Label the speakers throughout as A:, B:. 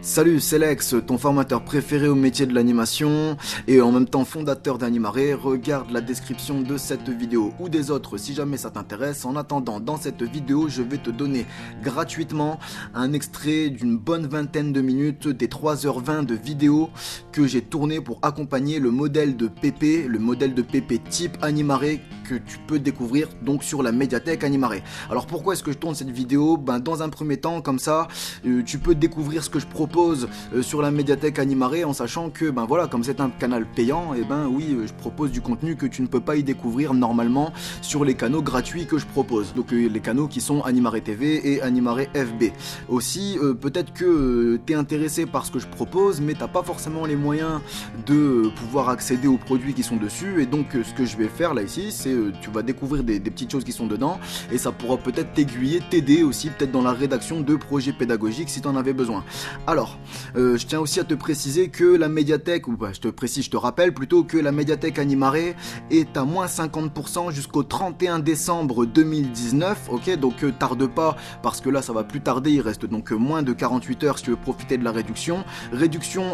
A: Salut, c'est Lex, ton formateur préféré au métier de l'animation et en même temps fondateur d'Animaré. Regarde la description de cette vidéo ou des autres si jamais ça t'intéresse. En attendant, dans cette vidéo, je vais te donner gratuitement un extrait d'une bonne vingtaine de minutes des 3h20 de vidéos que j'ai tourné pour accompagner le modèle de PP type Animaré que tu peux découvrir donc sur la médiathèque Animaré. Alors pourquoi est-ce que je tourne cette vidéo? Dans un premier temps, comme ça, tu peux découvrir ce que je propose sur la médiathèque Animaré en sachant que comme c'est un canal payant, je propose du contenu que tu ne peux pas y découvrir normalement sur les canaux gratuits que je propose. Donc les canaux qui sont Animaré TV et Animaré FB. Aussi, peut-être que tu es intéressé par ce que je propose, mais t'as pas forcément les moyens de pouvoir accéder aux produits qui sont dessus. Et donc ce que je vais faire là ici, c'est tu vas découvrir des petites choses qui sont dedans et ça pourra peut-être t'aiguiller, t'aider aussi peut-être dans la rédaction de projets pédagogiques si tu en avais besoin. Alors, je tiens aussi à te préciser que la médiathèque, je te rappelle plutôt que la médiathèque Animaré est à moins 50% jusqu'au 31 décembre 2019, ok, donc tarde pas parce que là ça va plus tarder, il reste donc moins de 48 heures si tu veux profiter de la réduction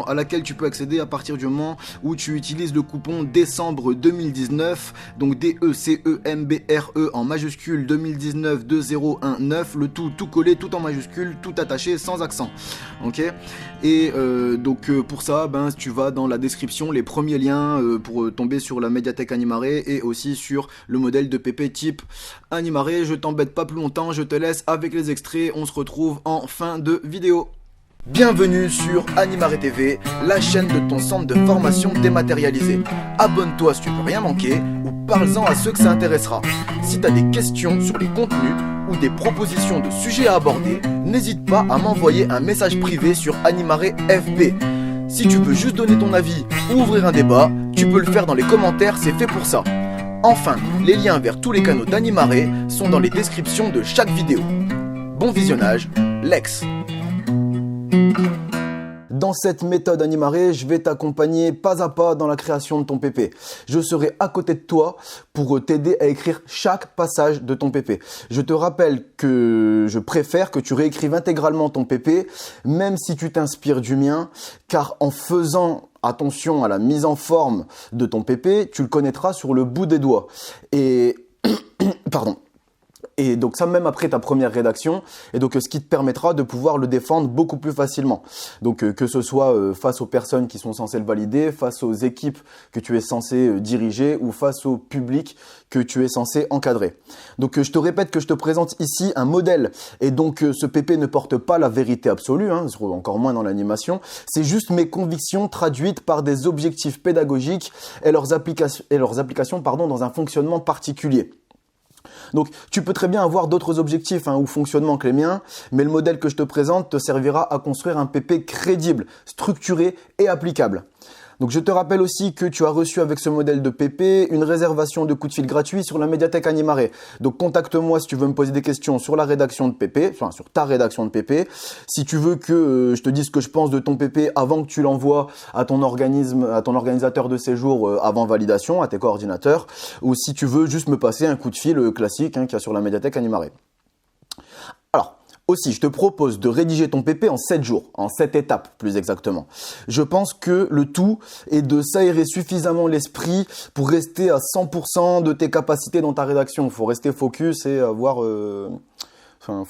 A: à laquelle tu peux accéder à partir du moment où tu utilises le coupon décembre 2019, donc DECEMBRE en majuscule 2019 2019, le tout collé, tout en majuscule, tout attaché sans accent. Ok, et pour ça, tu vas dans la description, les premiers liens pour tomber sur la médiathèque Animaré et aussi sur le modèle de PP type Animaré. Je t'embête pas plus longtemps, je te laisse avec les extraits, on se retrouve en fin de vidéo. Bienvenue sur Animaré TV, la chaîne de ton centre de formation dématérialisé. Abonne-toi si tu veux rien manquer ou parle-en à ceux que ça intéressera. Si tu as des questions sur les contenus ou des propositions de sujets à aborder, n'hésite pas à m'envoyer un message privé sur Animaré FB. Si tu veux juste donner ton avis ou ouvrir un débat, tu peux le faire dans les commentaires, c'est fait pour ça. Enfin, les liens vers tous les canaux d'Animaré sont dans les descriptions de chaque vidéo. Bon visionnage, Lex. Dans cette méthode Animaré, je vais t'accompagner pas à pas dans la création de ton PP. Je serai à côté de toi pour t'aider à écrire chaque passage de ton PP. Je te rappelle que je préfère que tu réécrives intégralement ton PP, même si tu t'inspires du mien, car en faisant attention à la mise en forme de ton PP, tu le connaîtras sur le bout des doigts. Et pardon. Et donc ça même après ta première rédaction, et donc ce qui te permettra de pouvoir le défendre beaucoup plus facilement. Donc que ce soit face aux personnes qui sont censées le valider, face aux équipes que tu es censé diriger ou face au public que tu es censé encadrer. Donc je te répète que je te présente ici un modèle, et donc ce PP ne porte pas la vérité absolue, encore moins dans l'animation, c'est juste mes convictions traduites par des objectifs pédagogiques et leurs applications dans un fonctionnement particulier. Donc tu peux très bien avoir d'autres objectifs ou fonctionnements que les miens, mais le modèle que je te présente te servira à construire un PP crédible, structuré et applicable. Donc je te rappelle aussi que tu as reçu avec ce modèle de PP une réservation de coup de fil gratuit sur la médiathèque Animaré. Donc contacte-moi si tu veux me poser des questions sur la rédaction de PP, sur ta rédaction de PP. Si tu veux que je te dise ce que je pense de ton PP avant que tu l'envoies à ton organisateur de séjour avant validation, à tes coordinateurs, ou si tu veux juste me passer un coup de fil classique qu'il y a sur la médiathèque Animaré. Alors, aussi, je te propose de rédiger ton PP en 7 jours, en 7 étapes plus exactement. Je pense que le tout est de s'aérer suffisamment l'esprit pour rester à 100% de tes capacités dans ta rédaction. Il faut rester focus et avoir... En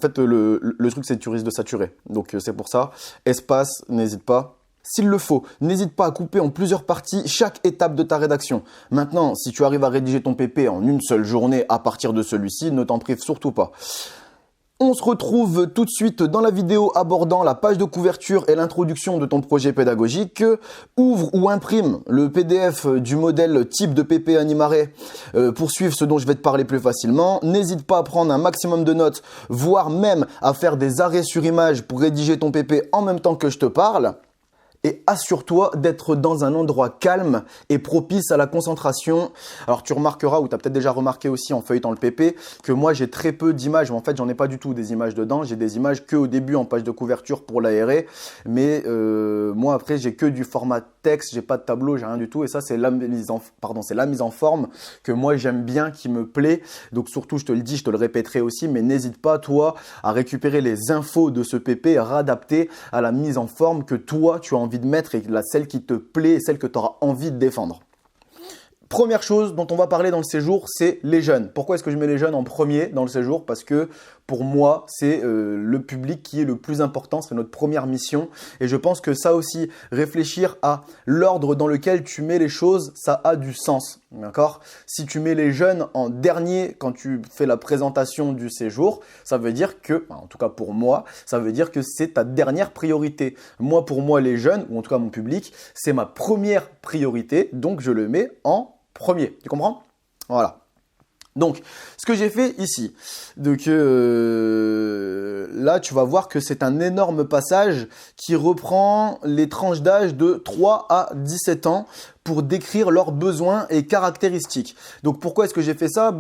A: fait, le truc, c'est que tu risques de saturer. Donc c'est pour ça, espace, n'hésite pas. S'il le faut, n'hésite pas à couper en plusieurs parties chaque étape de ta rédaction. Maintenant, si tu arrives à rédiger ton PP en une seule journée à partir de celui-ci, ne t'en prive surtout pas. On se retrouve tout de suite dans la vidéo abordant la page de couverture et l'introduction de ton projet pédagogique. Ouvre ou imprime le PDF du modèle type de PP Animaré pour suivre ce dont je vais te parler plus facilement. N'hésite pas à prendre un maximum de notes, voire même à faire des arrêts sur image pour rédiger ton PP en même temps que je te parle. et assure-toi d'être dans un endroit calme et propice à la concentration. Alors tu remarqueras, ou tu as peut-être déjà remarqué aussi en feuilletant le PP, que moi j'ai très peu d'images. En fait, j'en ai pas du tout des images dedans. J'ai des images que au début en page de couverture pour l'aérer. Mais moi après, j'ai que du format texte, j'ai pas de tableau, j'ai rien du tout. Et ça, c'est la mise en forme que moi j'aime bien, qui me plaît. Donc surtout, je te le dis, je te le répéterai aussi, mais n'hésite pas toi à récupérer les infos de ce PP et radapter à la mise en forme que toi tu as envie de mettre et celle qui te plaît et celle que tu auras envie de défendre. Première chose dont on va parler dans le séjour, c'est les jeunes. Pourquoi est-ce que je mets les jeunes en premier dans le séjour? Parce que pour moi, c'est le public qui est le plus important, c'est notre première mission. Et je pense que ça aussi, réfléchir à l'ordre dans lequel tu mets les choses, ça a du sens. D'accord? Si tu mets les jeunes en dernier quand tu fais la présentation du séjour, ça veut dire que, en tout cas pour moi, ça veut dire que c'est ta dernière priorité. Moi, pour moi, les jeunes, ou en tout cas mon public, c'est ma première priorité, donc je le mets en premier. Tu comprends? Voilà. Donc, ce que j'ai fait ici, là, tu vas voir que c'est un énorme passage qui reprend les tranches d'âge de 3 à 17 ans pour décrire leurs besoins et caractéristiques. Donc, pourquoi est-ce que j'ai fait ça?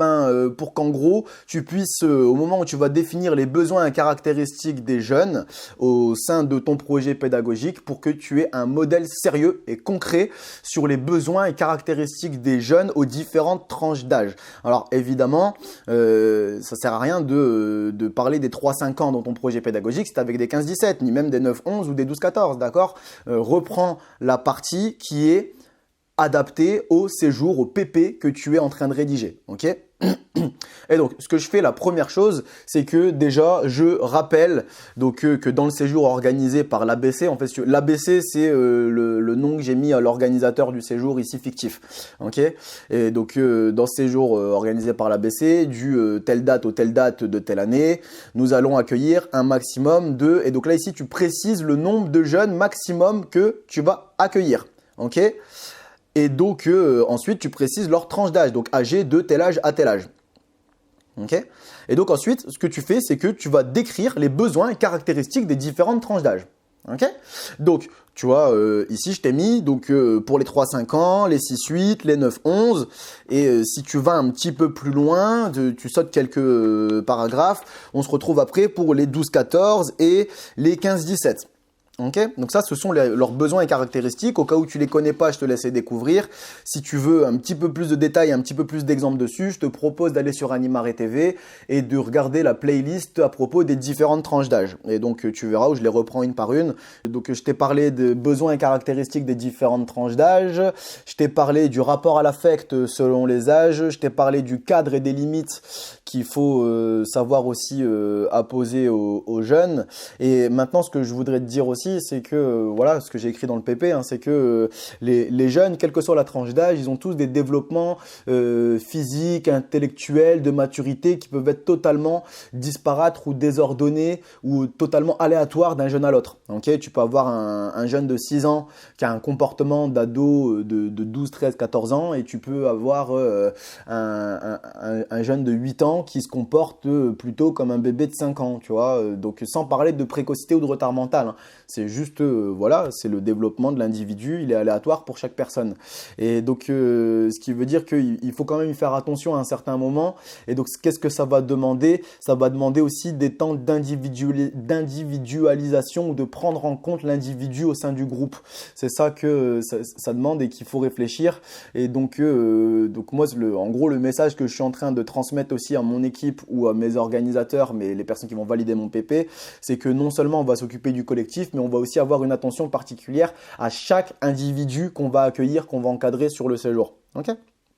A: Pour qu'en gros, tu puisses, au moment où tu vas définir les besoins et caractéristiques des jeunes au sein de ton projet pédagogique, pour que tu aies un modèle sérieux et concret sur les besoins et caractéristiques des jeunes aux différentes tranches d'âge. Alors, évidemment, ça sert à rien de parler des 3-5 ans dans ton projet pédagogique, c'est avec des 15-17, ni même des 9-11 ou des 12-14, d'accord? Reprends la partie qui est adapté au séjour, au PP que tu es en train de rédiger. Ok? Et donc, ce que je fais, la première chose, c'est que déjà, je rappelle que dans le séjour organisé par l'ABC, en fait, l'ABC, c'est le nom que j'ai mis à l'organisateur du séjour ici fictif. Ok? Et donc, dans ce séjour organisé par l'ABC, du telle date au telle date de telle année, nous allons accueillir un maximum de… Et donc là, ici, tu précises le nombre de jeunes maximum que tu vas accueillir. Ok? Et donc, ensuite, tu précises leur tranche d'âge, donc âgé de tel âge à tel âge. Okay? Et donc, ensuite, ce que tu fais, c'est que tu vas décrire les besoins et caractéristiques des différentes tranches d'âge. Okay? Donc, tu vois, ici, je t'ai mis pour les 3-5 ans, les 6-8, les 9-11. Et si tu vas un petit peu plus loin, tu sautes quelques paragraphes, on se retrouve après pour les 12-14 et les 15-17. Okay? Donc ça, ce sont leurs besoins et caractéristiques. Au cas où tu les connais pas, je te laisse les découvrir. Si tu veux un petit peu plus de détails, un petit peu plus d'exemples dessus, je te propose d'aller sur Animare TV et de regarder la playlist à propos des différentes tranches d'âge. Et donc, tu verras où je les reprends une par une. Donc, je t'ai parlé des besoins et caractéristiques des différentes tranches d'âge. Je t'ai parlé du rapport à l'affect selon les âges. Je t'ai parlé du cadre et des limites qu'il faut savoir aussi apposer aux jeunes. Et maintenant, ce que je voudrais te dire aussi, c'est que, voilà, ce que j'ai écrit dans le PP, c'est que les jeunes, quelle que soit la tranche d'âge, ils ont tous des développements physiques, intellectuels, de maturité qui peuvent être totalement disparates ou désordonnés ou totalement aléatoires d'un jeune à l'autre. Okay? Tu peux avoir un jeune de 6 ans qui a un comportement d'ado de 12, 13, 14 ans et tu peux avoir un jeune de 8 ans qui se comporte plutôt comme un bébé de 5 ans, tu vois. Donc, sans parler de précocité ou de retard mental. C'est juste, voilà, c'est le développement de l'individu, il est aléatoire pour chaque personne. Et donc, ce qui veut dire qu'il faut quand même y faire attention à un certain moment. Et donc, qu'est-ce que ça va demander? Ça va demander aussi des temps d'individualisation ou de prendre en compte l'individu au sein du groupe. C'est ça que ça demande et qu'il faut réfléchir. Et donc moi, en gros, le message que je suis en train de transmettre aussi à mon équipe ou à mes organisateurs, mais les personnes qui vont valider mon PP, c'est que non seulement on va s'occuper du collectif, mais on va aussi avoir une attention particulière à chaque individu qu'on va accueillir, qu'on va encadrer sur le séjour. Ok ?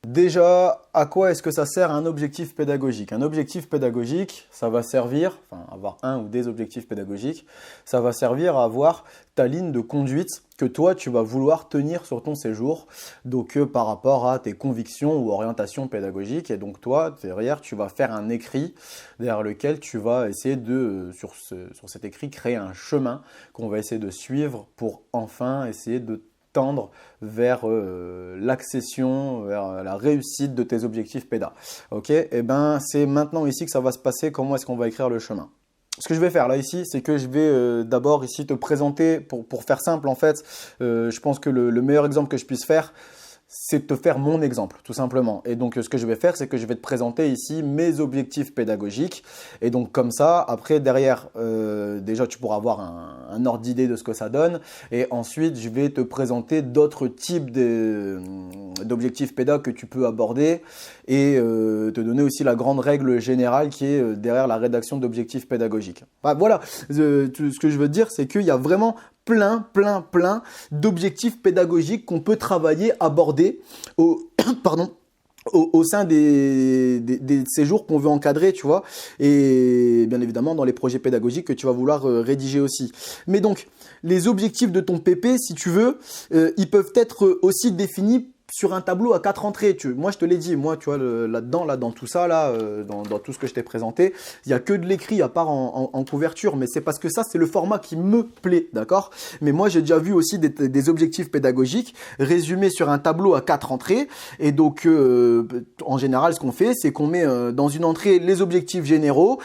A: Déjà, à quoi est-ce que ça sert un objectif pédagogique? Un objectif pédagogique, ça va servir, avoir un ou des objectifs pédagogiques, ça va servir à avoir ta ligne de conduite que toi, tu vas vouloir tenir sur ton séjour, donc par rapport à tes convictions ou orientations pédagogiques. Et donc toi, derrière, tu vas faire un écrit derrière lequel tu vas essayer de, sur cet écrit, créer un chemin qu'on va essayer de suivre pour enfin essayer de tendre vers l'accession, vers la réussite de tes objectifs pédas. Ok? Et ben, c'est maintenant ici que ça va se passer. Comment est-ce qu'on va écrire le chemin? ce que je vais faire là ici, c'est que je vais d'abord ici te présenter, pour faire simple en fait, je pense que le meilleur exemple que je puisse faire, c'est de te faire mon exemple, tout simplement. Et donc, ce que je vais faire, c'est que je vais te présenter ici mes objectifs pédagogiques. Et donc, comme ça, après, derrière, déjà, tu pourras avoir un ordre d'idée de ce que ça donne. Et ensuite, je vais te présenter d'autres types d'objectifs pédagogiques que tu peux aborder et te donner aussi la grande règle générale qui est derrière la rédaction d'objectifs pédagogiques. Bah, voilà, ce que je veux dire, c'est qu'il y a vraiment plein d'objectifs pédagogiques qu'on peut travailler, aborder au sein des séjours qu'on veut encadrer, tu vois, et bien évidemment dans les projets pédagogiques que tu vas vouloir rédiger aussi. Mais donc, les objectifs de ton PP, si tu veux, ils peuvent être aussi définis sur un tableau à 4 entrées. Moi, je te l'ai dit, moi, tu vois, là-dedans, dans tout ça, dans tout ce que je t'ai présenté, il n'y a que de l'écrit à part en couverture, mais c'est parce que ça, c'est le format qui me plaît, d'accord? Mais moi, j'ai déjà vu aussi des objectifs pédagogiques résumés sur un tableau à 4 entrées. Et donc, en général, ce qu'on fait, c'est qu'on met dans une entrée les objectifs généraux,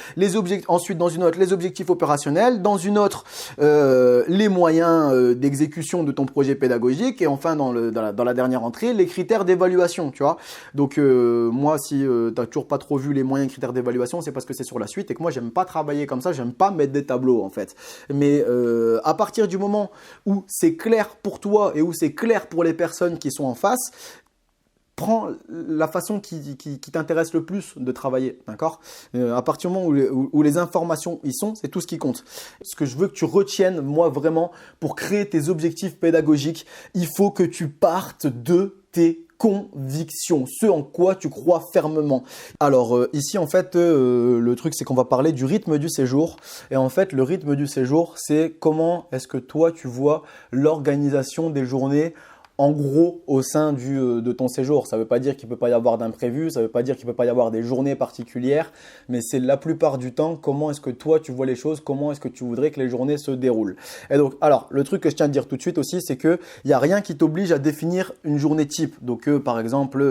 A: ensuite dans une autre, les objectifs opérationnels, dans une autre, les moyens d'exécution de ton projet pédagogique, et enfin, dans la dernière entrée, les critères d'évaluation, tu vois. Donc, moi, si tu n'as toujours pas trop vu les moyens et critères d'évaluation, c'est parce que c'est sur la suite et que moi, j'aime pas travailler comme ça, j'aime pas mettre des tableaux, en fait. Mais à partir du moment où c'est clair pour toi et où c'est clair pour les personnes qui sont en face, prends la façon qui t'intéresse le plus de travailler, d'accord? À partir du moment où les informations y sont, c'est tout ce qui compte. Ce que je veux que tu retiennes, moi vraiment, pour créer tes objectifs pédagogiques, il faut que tu partes de tes convictions, ce en quoi tu crois fermement. Alors ici en fait le truc c'est qu'on va parler du rythme du séjour et en fait le rythme du séjour c'est comment est-ce que toi tu vois l'organisation des journées en gros au sein de ton séjour. Ça ne veut pas dire qu'il ne peut pas y avoir d'imprévus, ça ne veut pas dire qu'il ne peut pas y avoir des journées particulières, mais c'est la plupart du temps comment est-ce que toi tu vois les choses, comment est-ce que tu voudrais que les journées se déroulent. Et donc, alors, le truc que je tiens à te dire tout de suite aussi, c'est qu'il n'y a rien qui t'oblige à définir une journée type. Donc, par exemple,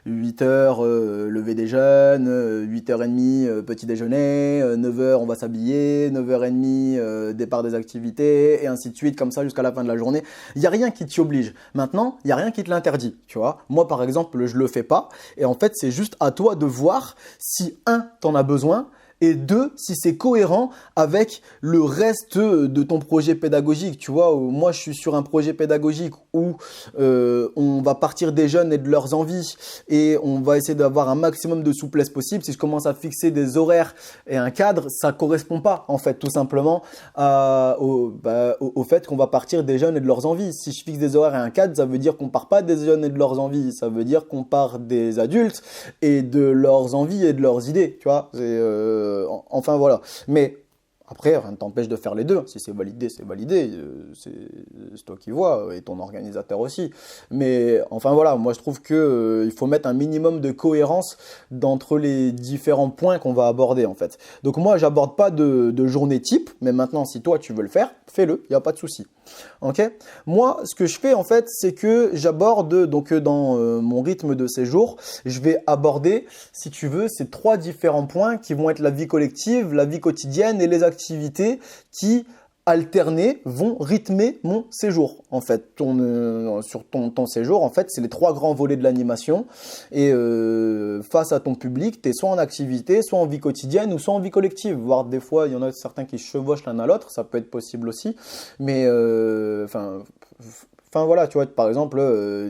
A: 8 heures, lever des jeunes, 8h30, petit déjeuner, 9h, on va s'habiller, 9h30, départ des activités, et ainsi de suite, comme ça jusqu'à la fin de la journée. Il n'y a rien qui t'y oblige. Maintenant, il n'y a rien qui te l'interdit, tu vois. Moi, par exemple, je le fais pas. Et en fait, c'est juste à toi de voir si, un, t'en as besoin, et deux, si c'est cohérent avec le reste de ton projet pédagogique. Tu vois, moi, je suis sur un projet pédagogique où on va partir des jeunes et de leurs envies et on va essayer d'avoir un maximum de souplesse possible. Si je commence à fixer des horaires et un cadre, ça correspond pas, en fait, tout simplement au fait qu'on va partir des jeunes et de leurs envies. Si je fixe des horaires et un cadre, ça veut dire qu'on part pas des jeunes et de leurs envies. Ça veut dire qu'on part des adultes et de leurs envies et de leurs idées, tu vois. Enfin voilà, mais après rien ne t'empêche de faire les deux. Si c'est validé, c'est validé, c'est toi qui vois et ton organisateur aussi. Mais enfin voilà, moi je trouve que il faut mettre un minimum de cohérence d'entre les différents points qu'on va aborder en fait. Donc moi j'aborde pas de journée type, mais maintenant si toi tu veux le faire, fais-le, il n'y a pas de souci. Ok. Moi, ce que je fais en fait, c'est que j'aborde donc dans mon rythme de séjour, je vais aborder, si tu veux, ces 3 différents points qui vont être la vie collective, la vie quotidienne et les activités qui alternés vont rythmer mon séjour. En fait, sur ton séjour, en fait, c'est les 3 grands volets de l'animation. Et face à ton public, tu es soit en activité, soit en vie quotidienne ou soit en vie collective. Voire des fois, il y en a certains qui chevauchent l'un à l'autre, ça peut être possible aussi. Mais enfin voilà, tu vois, par exemple,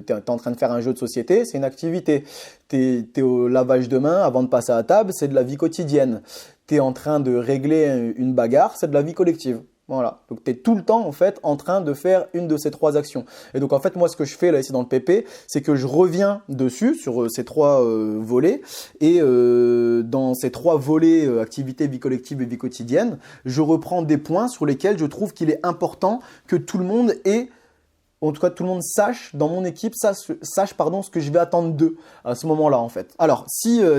A: tu es en train de faire un jeu de société, c'est une activité. Tu es au lavage de main avant de passer à table, c'est de la vie quotidienne. Tu es en train de régler une bagarre, c'est de la vie collective. Voilà, donc tu es tout le temps en fait en train de faire une de ces 3 actions. Et donc en fait moi ce que je fais là ici dans le PP, c'est que je reviens dessus sur ces 3 volets et dans ces 3 volets activité, vie collective et vie quotidienne, je reprends des points sur lesquels je trouve qu'il est important que tout le monde ait, en tout cas tout le monde sache dans mon équipe, sache ce que je vais attendre d'eux à ce moment-là en fait. Alors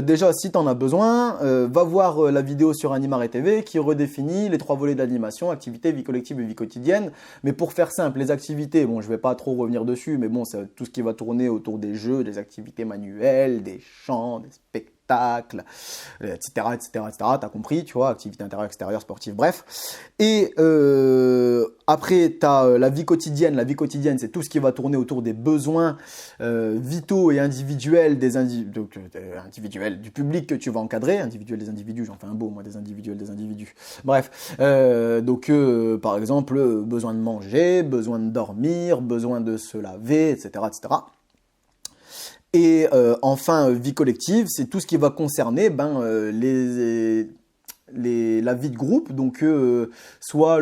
A: déjà si tu en as besoin, va voir la vidéo sur Animare TV qui redéfinit les 3 volets d'animation, activité, vie collective et vie quotidienne. Mais pour faire simple, les activités, bon je vais pas trop revenir dessus, mais bon c'est tout ce qui va tourner autour des jeux, des activités manuelles, des chants, des spectacles, spectacle, etc., etc., etc. T'as compris, tu vois, activité intérieure, extérieure, sportive, bref. Et après, t'as la vie quotidienne. La vie quotidienne, c'est tout ce qui va tourner autour des besoins vitaux et individuels individuels du public que tu vas encadrer. Individuels des individus, j'en fais un beau, moi, des individuels des individus. Bref, par exemple, besoin de manger, besoin de dormir, besoin de se laver, etc., etc. Et enfin, vie collective, c'est tout ce qui va concerner la vie de groupe, donc soit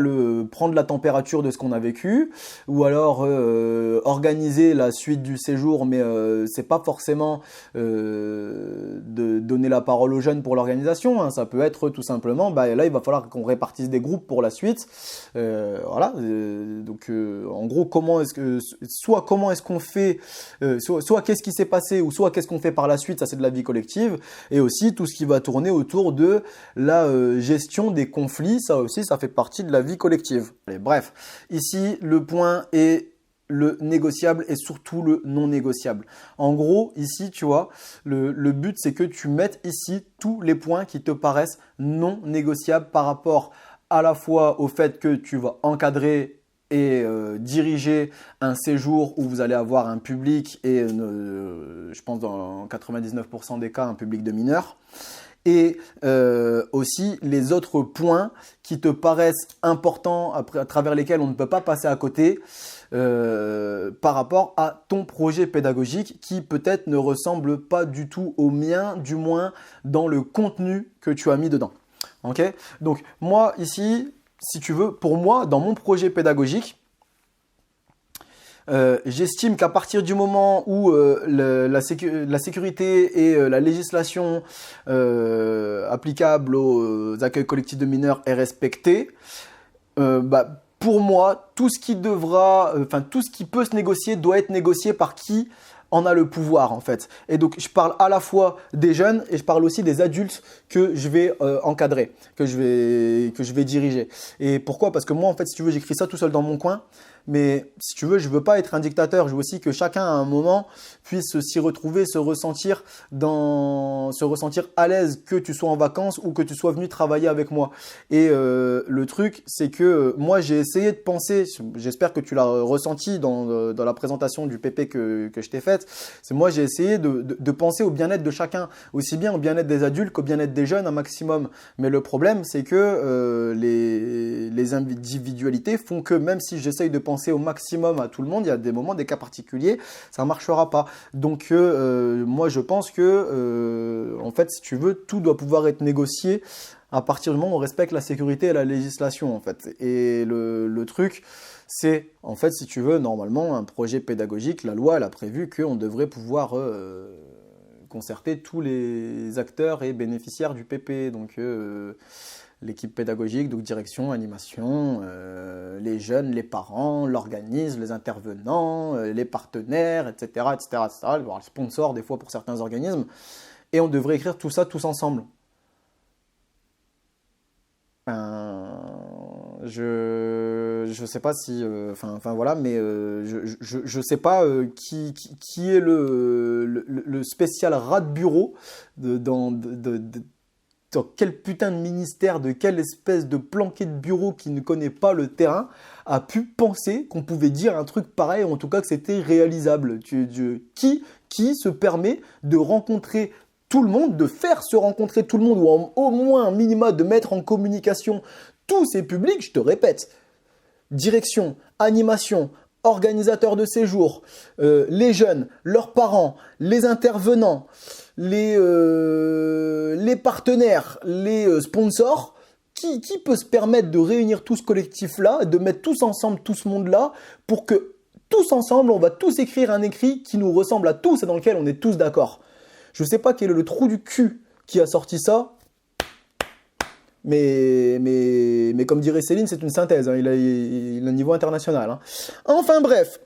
A: prendre la température de ce qu'on a vécu, ou alors organiser la suite du séjour, mais c'est pas forcément de donner la parole aux jeunes pour l'organisation, hein. Ça peut être tout simplement, là il va falloir qu'on répartisse des groupes pour la suite, voilà. En gros, comment est-ce qu'on fait, soit qu'est-ce qui s'est passé, ou soit qu'est-ce qu'on fait par la suite, ça c'est de la vie collective, et aussi tout ce qui va tourner autour de la gestion des conflits, ça aussi, ça fait partie de la vie collective. Allez, bref, ici, le point est le négociable et surtout le non négociable. En gros, ici, tu vois, le but, c'est que tu mettes ici tous les points qui te paraissent non négociables par rapport à la fois au fait que tu vas encadrer et diriger un séjour où vous allez avoir un public et je pense dans 99% des cas, un public de mineurs. Et aussi les autres points qui te paraissent importants à travers lesquels on ne peut pas passer à côté par rapport à ton projet pédagogique qui peut-être ne ressemble pas du tout au mien, du moins dans le contenu que tu as mis dedans. Okay ? Donc moi ici, si tu veux, pour moi, dans mon projet pédagogique, j'estime qu'à partir du moment où la sécurité et la législation applicable aux accueils collectifs de mineurs est respectée, pour moi, tout ce qui peut se négocier doit être négocié par qui en a le pouvoir en fait. Et donc je parle à la fois des jeunes et je parle aussi des adultes que je vais encadrer, que je vais diriger. Et pourquoi ? Parce que moi en fait, si tu veux, j'écris ça tout seul dans mon coin. Mais si tu veux, je veux pas être un dictateur. Je veux aussi que chacun à un moment puisse s'y retrouver, se ressentir à l'aise, que tu sois en vacances ou que tu sois venu travailler avec moi. Et le truc, c'est que moi j'ai essayé de penser. J'espère que tu l'as ressenti dans la présentation du PP que je t'ai faite. C'est moi j'ai essayé de penser au bien-être de chacun, aussi bien au bien-être des adultes qu'au bien-être des jeunes un maximum. Mais le problème, c'est que les individualités font que même si j'essaye de penser au maximum à tout le monde, il y a des moments, des cas particuliers, ça ne marchera pas. Donc moi je pense que en fait, si tu veux, tout doit pouvoir être négocié à partir du moment où on respecte la sécurité et la législation en fait. Et le truc, c'est en fait, si tu veux, normalement un projet pédagogique, la loi elle a prévu qu'on devrait pouvoir concerter tous les acteurs et bénéficiaires du PP. Donc l'équipe pédagogique, donc direction, animation, les jeunes, les parents, l'organisme, les intervenants, les partenaires, etc., etc., etc., voire les sponsors des fois pour certains organismes. Et on devrait écrire tout ça tous ensemble. Je sais pas si, voilà, mais je sais pas qui est le spécial rat de bureau dans quel putain de ministère, de quelle espèce de planqué de bureau qui ne connaît pas le terrain, a pu penser qu'on pouvait dire un truc pareil, ou en tout cas que c'était réalisable. Qui se permet de rencontrer tout le monde, de faire se rencontrer tout le monde, ou au moins un minima de mettre en communication tous ces publics, je te répète, direction, animation, organisateurs de séjour, les jeunes, leurs parents, les intervenants, les partenaires, les sponsors, qui peut se permettre de réunir tout ce collectif-là, de mettre tous ensemble tout ce monde-là, pour que tous ensemble, on va tous écrire un écrit qui nous ressemble à tous et dans lequel on est tous d'accord. Je ne sais pas quel est le trou du cul qui a sorti ça, mais comme dirait Céline, c'est une synthèse, hein, il a un niveau international. Hein. Enfin bref,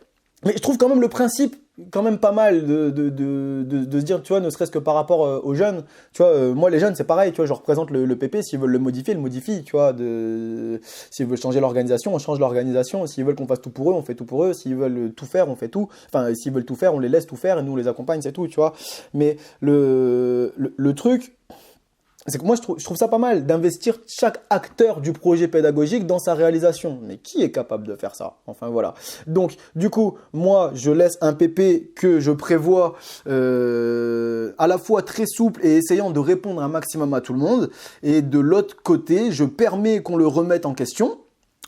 A: mais je trouve quand même le principe
B: quand même pas mal de se dire, tu vois, ne serait-ce que par rapport aux jeunes, tu vois, moi les jeunes c'est pareil, tu vois, je représente le PP, s'ils veulent le modifier, ils le modifient, tu vois, s'ils veulent changer l'organisation, on change l'organisation, s'ils veulent qu'on fasse tout pour eux, on fait tout pour eux, s'ils veulent tout faire, on fait tout, enfin, s'ils veulent tout faire, on les laisse tout faire et nous on les accompagne, c'est tout, tu vois, mais le truc, c'est que moi, je trouve ça pas mal d'investir chaque acteur du projet pédagogique dans sa réalisation. Mais qui est capable de faire ça? Enfin, voilà. Donc, du coup, moi, je laisse un PP que je prévois à la fois très souple et essayant de répondre un maximum à tout le monde. Et de l'autre côté, je permets qu'on le remette en question.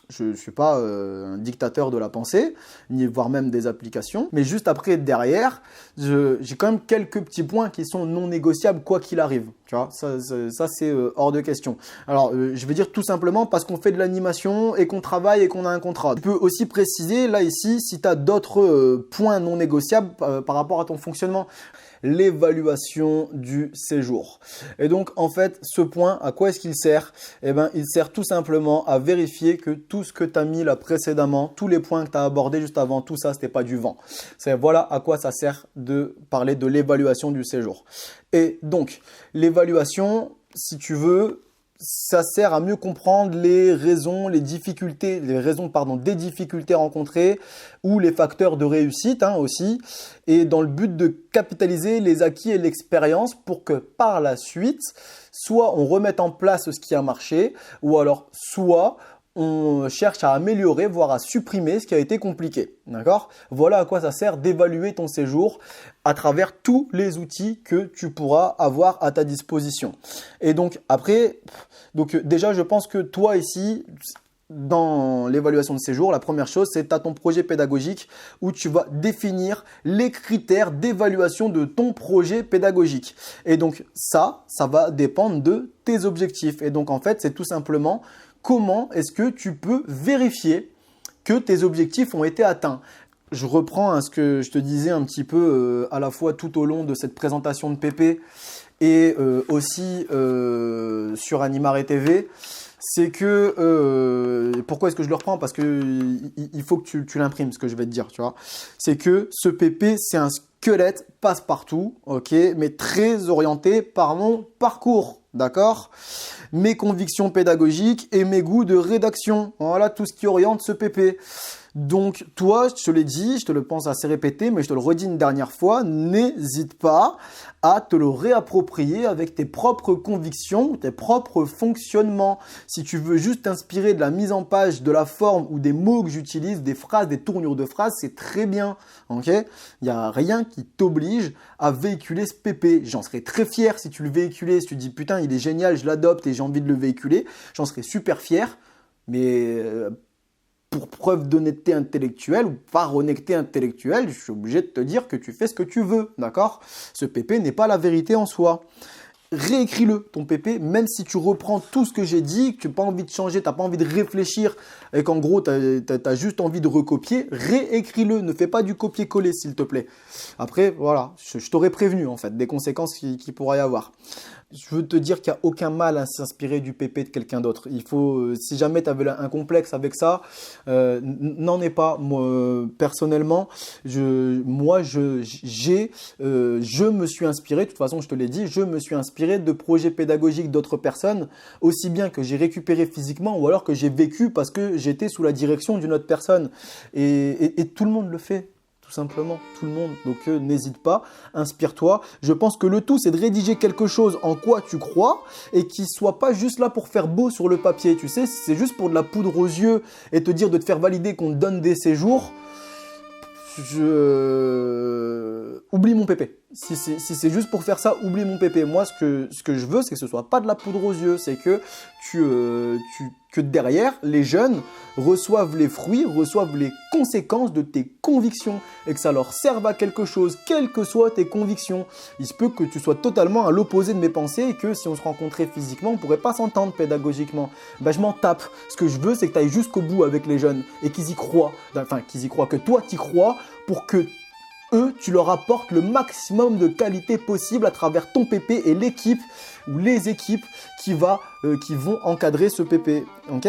B: Je ne suis pas un dictateur de la pensée, ni voire même des applications. Mais juste après, derrière, j'ai quand même quelques petits points qui sont non négociables quoi qu'il arrive. Tu vois, ça c'est hors de question. Alors, je vais dire tout simplement parce qu'on fait de l'animation et qu'on travaille et qu'on a un contrat. Tu peux aussi préciser, là, ici, si tu as d'autres points non négociables par rapport à ton fonctionnement. L'évaluation du séjour. Et donc, en fait, ce point, à quoi est-ce qu'il sert? Eh bien, il sert tout simplement à vérifier que tout ce que tu as mis là précédemment, tous les points que tu as abordés juste avant, tout ça, c'était pas du vent. Voilà à quoi ça sert de parler de l'évaluation du séjour. Et donc, l'évaluation, si tu veux, ça sert à mieux comprendre les raisons des difficultés rencontrées ou les facteurs de réussite aussi, et dans le but de capitaliser les acquis et l'expérience pour que par la suite, soit on remette en place ce qui a marché, ou alors soit on cherche à améliorer, voire à supprimer ce qui a été compliqué. D'accord ? Voilà à quoi ça sert d'évaluer ton séjour à travers tous les outils que tu pourras avoir à ta disposition. Et donc après, déjà je pense que toi ici, dans l'évaluation de séjour, la première chose, c'est que tu as ton projet pédagogique où tu vas définir les critères d'évaluation de ton projet pédagogique. Et donc ça va dépendre de tes objectifs. Et donc en fait, c'est tout simplement comment est-ce que tu peux vérifier que tes objectifs ont été atteints. Je reprends ce que je te disais un petit peu à la fois tout au long de cette présentation de PP et aussi sur Animare TV. C'est que, pourquoi est-ce que je le reprends? Parce que il faut que tu l'imprimes, ce que je vais te dire, tu vois. C'est que ce PP, c'est un squelette passe-partout, ok, mais très orienté par mon parcours, d'accord? Mes convictions pédagogiques et mes goûts de rédaction. Voilà tout ce qui oriente ce PP. Donc toi, je te l'ai dit, je te le pense assez répété, mais je te le redis une dernière fois, n'hésite pas à te le réapproprier avec tes propres convictions, tes propres fonctionnements. Si tu veux juste t'inspirer de la mise en page, de la forme ou des mots que j'utilise, des phrases, des tournures de phrases, c'est très bien. Ok ? Il n'y a rien qui t'oblige à véhiculer ce PP. J'en serais très fier si tu le véhiculais, si tu dis putain, il est génial, je l'adopte et j'ai envie de le véhiculer. J'en serais super fier, mais pour preuve d'honnêteté intellectuelle ou par honnêteté intellectuelle, je suis obligé de te dire que tu fais ce que tu veux, d'accord? Ce PP n'est pas la vérité en soi. Réécris-le, ton PP, même si tu reprends tout ce que j'ai dit, que tu n'as pas envie de changer, tu n'as pas envie de réfléchir et qu'en gros, tu as juste envie de recopier, réécris-le, ne fais pas du copier-coller s'il te plaît. Après, voilà, je t'aurais prévenu en fait des conséquences qu'il pourra y avoir. Je veux te dire qu'il n'y a aucun mal à s'inspirer du PP de quelqu'un d'autre. Il faut, si jamais tu avais un complexe avec ça, n'en aie pas. Moi, personnellement, je me suis inspiré, de toute façon je te l'ai dit, je me suis inspiré de projets pédagogiques d'autres personnes, aussi bien que j'ai récupéré physiquement ou alors que j'ai vécu parce que j'étais sous la direction d'une autre personne. Et tout le monde le fait. Tout simplement, tout le monde. Donc n'hésite pas, inspire-toi. Je pense que le tout, c'est de rédiger quelque chose en quoi tu crois et qui soit pas juste là pour faire beau sur le papier. Tu sais, c'est juste pour de la poudre aux yeux et te dire de te faire valider qu'on te donne des séjours. Oublie mon PP. Si c'est juste pour faire ça, oublie mon PP. Moi, ce que je veux, c'est que ce soit pas de la poudre aux yeux. C'est que que derrière, les jeunes reçoivent les fruits, reçoivent les conséquences de tes convictions et que ça leur serve à quelque chose, quelles que soient tes convictions. Il se peut que tu sois totalement à l'opposé de mes pensées et que si on se rencontrait physiquement, on ne pourrait pas s'entendre pédagogiquement. Ben, je m'en tape. Ce que je veux, c'est que tu ailles jusqu'au bout avec les jeunes et qu'ils y croient. Enfin, qu'ils y croient, que toi, tu y crois pour que eux, tu leur apportes le maximum de qualité possible à travers ton PP et l'équipe ou les équipes qui vont encadrer ce PP, ok,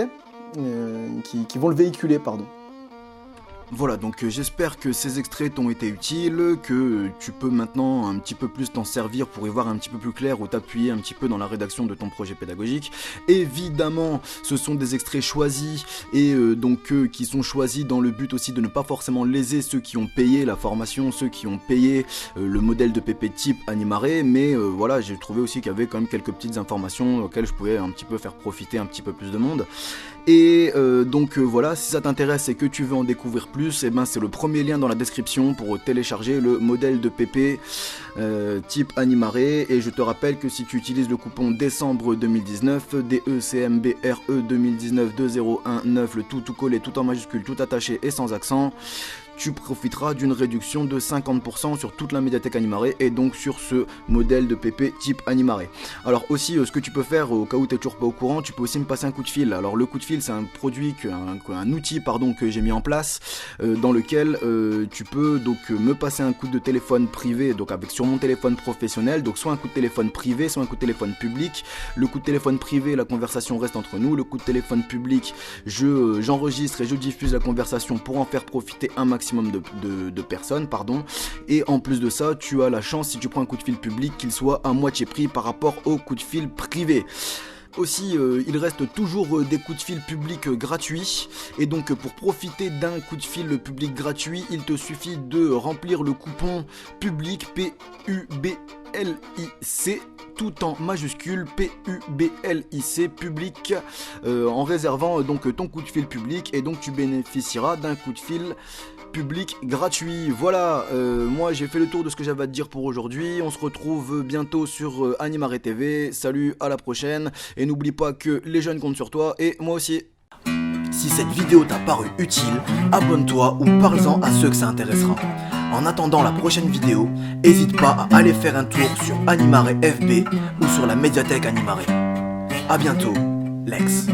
B: qui vont le véhiculer, pardon.
A: Voilà, donc j'espère que ces extraits t'ont été utiles, que tu peux maintenant un petit peu plus t'en servir pour y voir un petit peu plus clair ou t'appuyer un petit peu dans la rédaction de ton projet pédagogique. Évidemment, ce sont des extraits choisis et qui sont choisis dans le but aussi de ne pas forcément léser ceux qui ont payé la formation, ceux qui ont payé le modèle de PP type Animare, mais voilà, j'ai trouvé aussi qu'il y avait quand même quelques petites informations auxquelles je pouvais un petit peu faire profiter un petit peu plus de monde. Et voilà, si ça t'intéresse et que tu veux en découvrir plus, et ben c'est le premier lien dans la description pour télécharger le modèle de PP type Animare. Et je te rappelle que si tu utilises le coupon décembre 2019, DECMBRE 2019 2019, le tout collé, tout en majuscule, tout attaché et sans accent, tu profiteras d'une réduction de 50% sur toute la médiathèque Animare et donc sur ce modèle de PP type Animare. Alors aussi, ce que tu peux faire au cas où tu n'es toujours pas au courant, tu peux aussi me passer un coup de fil. Alors le coup de fil, c'est un outil que j'ai mis en place dans lequel tu peux donc me passer un coup de téléphone privé, donc sur mon téléphone professionnel, donc soit un coup de téléphone privé, soit un coup de téléphone public. Le coup de téléphone privé, la conversation reste entre nous. Le coup de téléphone public, j'enregistre et je diffuse la conversation pour en faire profiter un maximum de personnes, et en plus de ça, tu as la chance, si tu prends un coup de fil public, qu'il soit à moitié prix par rapport au coup de fil privé. Aussi, il reste toujours des coups de fil publics gratuits, et donc pour profiter d'un coup de fil public gratuit, il te suffit de remplir le coupon public PUBLIC, tout en majuscule, PUBLIC, public, en réservant donc ton coup de fil public, et donc tu bénéficieras d'un coup de fil public gratuit. Voilà, moi j'ai fait le tour de ce que j'avais à te dire pour aujourd'hui. On se retrouve bientôt sur Animare TV. Salut, à la prochaine, et n'oublie pas que les jeunes comptent sur toi, et moi aussi. Si cette vidéo t'a paru utile, abonne-toi ou parle-en à ceux que ça intéressera. En attendant la prochaine vidéo, n'hésite pas à aller faire un tour sur Animare FB ou sur la médiathèque Animare. A bientôt, Lex.